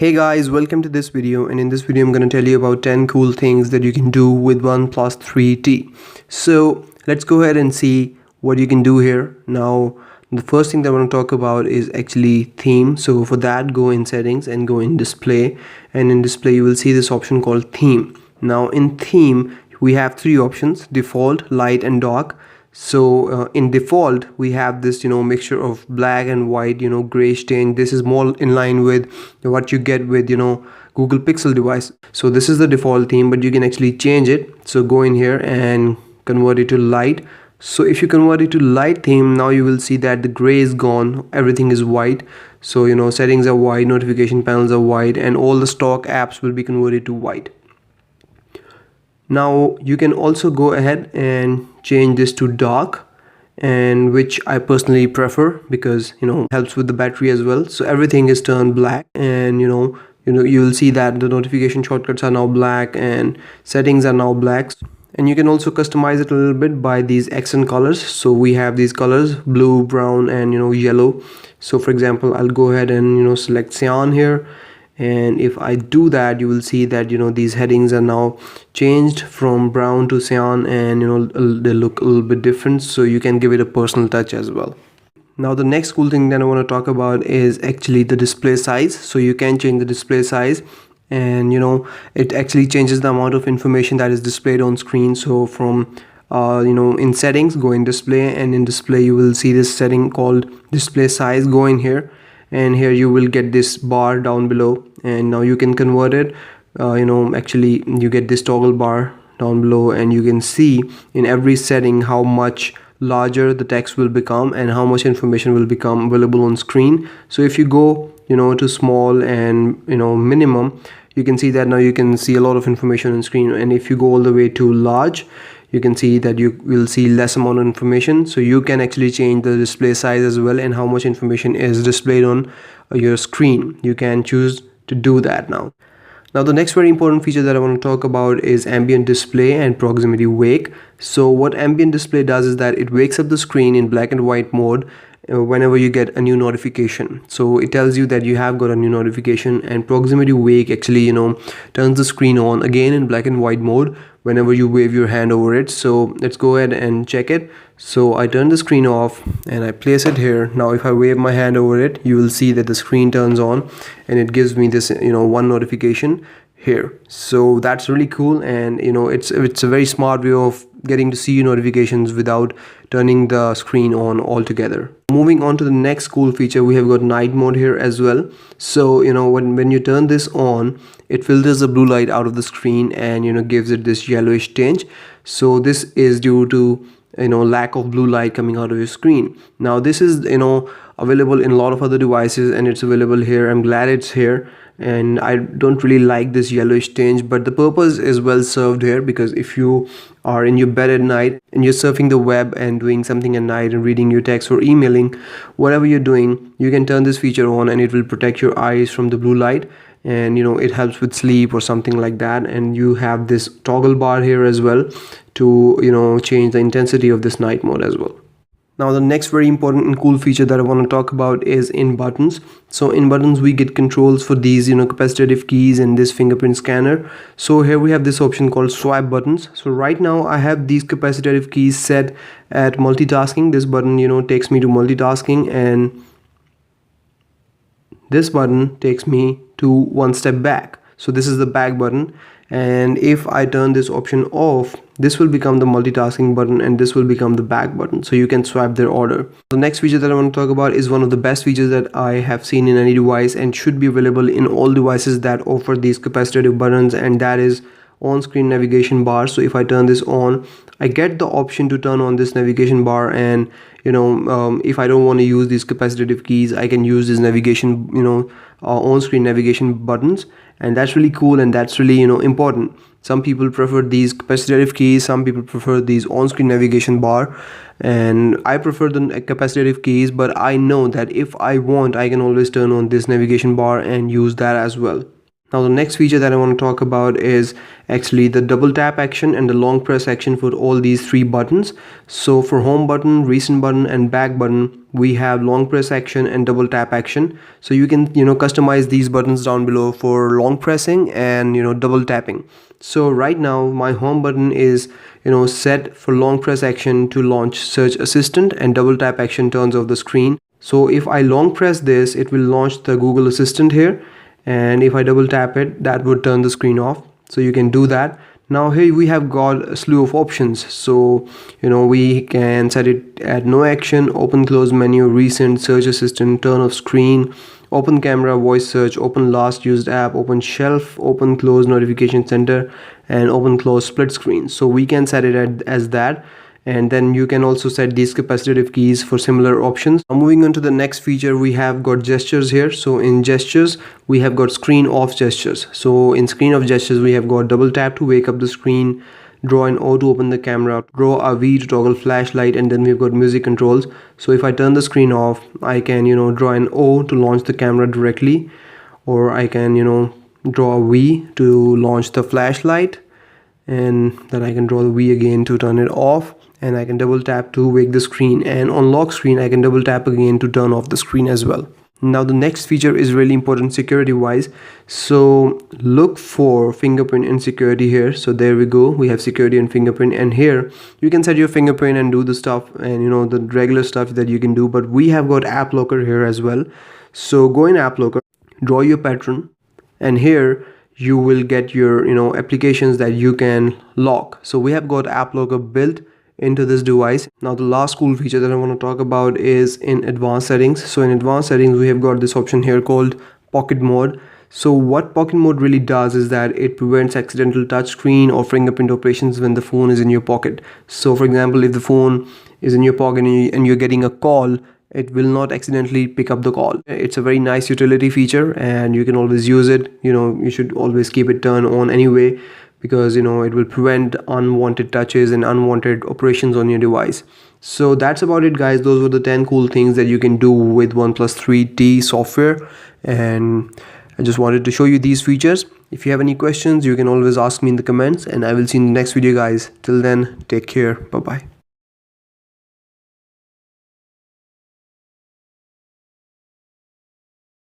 Hey guys, welcome to this video, and in this video I'm going to tell you about 10 cool things that you can do with OnePlus 3T. So let's go ahead and see what you can do here. Now the first thing that I want to talk about is actually theme. So for that, go in settings and go in display, and in display you will see this option called theme. Now in theme we have three options: default, light and dark. So in default we have this mixture of black and white, gray stain. This is more in line with what you get with Google Pixel device. So this is the default theme, but you can actually change it. So go in here and convert it to light. So if you convert it to light theme, now you will see that the gray is gone, everything is white. So settings are white, notification panels are white, and all the stock apps will be converted to white. Now you can also go ahead and change this to dark, and which I personally prefer because helps with the battery as well. So everything is turned black, and you will see that the notification shortcuts are now black and settings are now black. And you can also customize it a little bit by these accent colors. So we have these colors: blue, brown, and yellow. So for example, I'll go ahead and select cyan here, and if I do that, you will see that these headings are now changed from brown to cyan, and they look a little bit different. So you can give it a personal touch as well. Now the next cool thing that I want to talk about is actually the display size. So you can change the display size, and it actually changes the amount of information that is displayed on screen. So from in settings, go in display, and in display you will see this setting called display size. Go in here, and here you will get this bar down below, and now you can convert it. Actually you get this toggle bar down below, and you can see in every setting how much larger the text will become and how much information will become available on screen. So if you go to small and minimum, you can see that now you can see a lot of information on screen, and if you go all the way to large, you can see that you will see less amount of information. So you can actually change the display size as well, and how much information is displayed on your screen. You can choose to do that now. Now the next very important feature that I want to talk about is ambient display and proximity wake. So what ambient display does is that it wakes up the screen in black and white mode whenever you get a new notification. So it tells you that you have got a new notification, and proximity wake actually turns the screen on again in black and white mode whenever you wave your hand over it. So let's go ahead and check it. So I turn the screen off and I place it here. Now if I wave my hand over it, you will see that the screen turns on, and it gives me this one notification here. So that's really cool, and it's a very smart way of getting to see notifications without turning the screen on altogether. Moving on to the next cool feature, we have got night mode here as well. So when you turn this on, it filters the blue light out of the screen and gives it this yellowish tinge. So this is due to lack of blue light coming out of your screen. Now this is available in a lot of other devices, and it's available here. I'm glad it's here, and I don't really like this yellowish tinge, but the purpose is well served here, because if you are in your bed at night and you're surfing the web and doing something at night and reading your text or emailing, whatever you're doing, you can turn this feature on, and it will protect your eyes from the blue light, and it helps with sleep or something like that. And you have this toggle bar here as well to change the intensity of this night mode as well. Now the next very important and cool feature that I want to talk about is in buttons. So in buttons we get controls for these capacitive keys and this fingerprint scanner. So here we have this option called swipe buttons. So right now I have these capacitive keys set at multitasking. This button takes me to multitasking, and this button takes me to one step back. So this is the back button, and if I turn this option off, this will become the multitasking button, and this will become the back button. So you can swipe their order. The next feature that I want to talk about is one of the best features that I have seen in any device, and should be available in all devices that offer these capacitive buttons, and that is on-screen navigation bar. So if I turn this on, I get the option to turn on this navigation bar, and if I don't want to use these capacitive keys, I can use this navigation on-screen navigation buttons, and that's really cool, and that's really important. Some people prefer these capacitive keys, some people prefer these on-screen navigation bar, and I prefer the capacitive keys, but I know that if I want, I can always turn on this navigation bar and use that as well. Now the next feature that I want to talk about is actually the double tap action and the long press action for all these three buttons. So for home button, recent button and back button, we have long press action and double tap action. So you can customize these buttons down below for long pressing and double tapping. So right now my home button is set for long press action to launch search assistant, and double tap action turns off the screen. So if I long press this, it will launch the Google Assistant here, and if I double tap it, that would turn the screen off. So you can do that. Now here we have got a slew of options. So we can set it at no action, open close menu, recent, search assistant, turn off screen, open camera, voice search, open last used app, open shelf, open close notification center, and open close split screen. So we can set it as that. And then you can also set these capacitive keys for similar options. Now moving on to the next feature, we have got gestures here. So in gestures, we have got screen off gestures. So in screen off gestures, we have got double tap to wake up the screen, draw an O to open the camera, draw a V to toggle flashlight, and then we've got music controls. So if I turn the screen off, I can draw an O to launch the camera directly, or I can draw a V to launch the flashlight, and then I can draw the V again to turn it off, and I can double tap to wake the screen, and on lock screen I can double tap again to turn off the screen as well. Now the next feature is really important security wise. So look for fingerprint and security here. So there we go, we have security and fingerprint, and here you can set your fingerprint and do the stuff and the regular stuff that you can do, but we have got app locker here as well. So go in app locker, draw your pattern, and here you will get your applications that you can lock. So we have got app locker built into this device. Now the last cool feature that I want to talk about is in advanced settings. So in advanced settings, we have got this option here called pocket mode. So what pocket mode really does is that it prevents accidental touch screen or fingerprint operations when the phone is in your pocket. So for example, if the phone is in your pocket and you're getting a call, it will not accidentally pick up the call. It's a very nice utility feature, and you can always use it. You should always keep it turned on anyway, because it will prevent unwanted touches and unwanted operations on your device. So that's about it, guys. Those were the 10 cool things that you can do with OnePlus 3T software, and I just wanted to show you these features. If you have any questions, you can always ask me in the comments, and I will see you in the next video, guys. Till then, take care. Bye bye.